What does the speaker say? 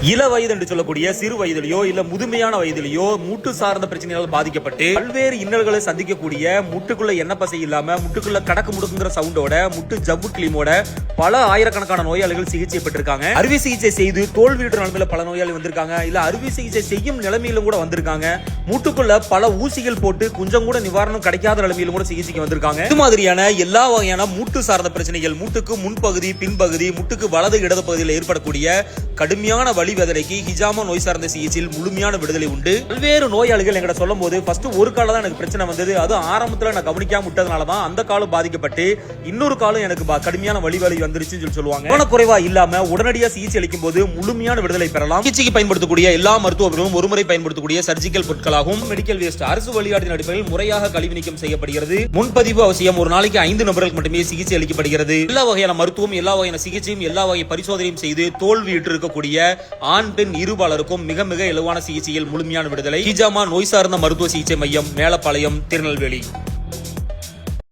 இள வயது என்று சொல்லக்கூடிய சிறு வயதிலேயோ இல்ல முதுமையான வயதிலேயோ மூட்டு சார்ந்த பிரச்சனையால் பாதிக்கப்பட்டு பல்வேறு இன்னல்களை சந்திக்கக்கூடிய முட்டுக்குள்ள எண்ணெய் பசை இல்லாம முட்டுக்குள்ள கடக்கு முடுக்குங்கிற சவுண்டோட முட்டு ஜவ்வு கிளீமோட பல ஆயிரக்கணக்கான நோயாளிகள் சிகிச்சை பெற்றிருக்காங்க. அறுவை சிகிச்சை செய்து தோல்வியுற்ற நிலைமையில பல நோயாளி வந்திருக்காங்க. இல்ல அறுவை சிகிச்சை செய்யும் நிலைமையிலும் கூட வந்திருக்காங்க. மூட்டுக்குள்ள பல ஊசிகள் போட்டு கொஞ்சம் கூட நிவாரணம் கிடைக்காத நிலைமையிலும் கூட சிகிச்சைக்கு வந்திருக்காங்க. இது மாதிரியான எல்லா வகையான மூட்டு சார்ந்த பிரச்சனைகள், மூட்டுக்கு முன்பகுதி பின்பகுதி, முட்டுக்கு வலது இடது பகுதியில் ஏற்படக்கூடிய கடுமையான வலி வேதனைக்கு ஹிஜாமா நோய் சார்ந்த சிகிச்சையில் முழுமையான விடுதலை உண்டு. பல்வேறு நோயாளிகள் எங்கிட்ட சொல்லும் போது ஃபர்ஸ்ட் ஒரு காலம் தான் எனக்கு பிரச்சனை வந்தது, அது ஆரம்பத்துல நான் கவனிக்காம விட்டதுனாலதான் அந்த காலம் பாதிக்கப்பட்டு இன்னொரு காலம் எனக்கு கடுமையான வலி வந்துருச்சுன்னு சொல்லுவாங்க. கவனக்குறைவா இல்லாம உடனடியாக சிகிச்சை அளிக்கும் போது முழுமையான விடுதலை பெறலாம். சிகிச்சைக்கு பயன்படுத்தக்கூடிய எல்லா மருத்துவர்களும் ஒருமுறை பயன்படுத்தக்கூடிய சர்ஜிக்கல் பொருட்களாகும். மெடிக்கல் வேஸ்ட் அரசு வழிகாட்டின் அடிப்படையில் முறையாக கழிவு நீக்கம் செய்யப்படுகிறது. முன்பதிவு அவசியம். ஒரு நாளைக்கு 5 நபர்களுக்கு மட்டுமே சிகிச்சை அளிக்கப்படுகிறது. எல்லா வகையான மருத்துவம், எல்லா வகையான சிகிச்சையும், எல்லா வகை பரிசோதனையும் செய்து தோல்வியுற்று இருக்கக்கூடிய ஆண் பெண் இருபாலருக்கும் மிக மிக இலவான சிகிச்சையில் முழுமையான விடுதலை. ஹிஜாமா நோய் சார்ந்த மருத்துவ சிகிச்சை மையம், மேலப்பாளையம், திருநெல்வேலி.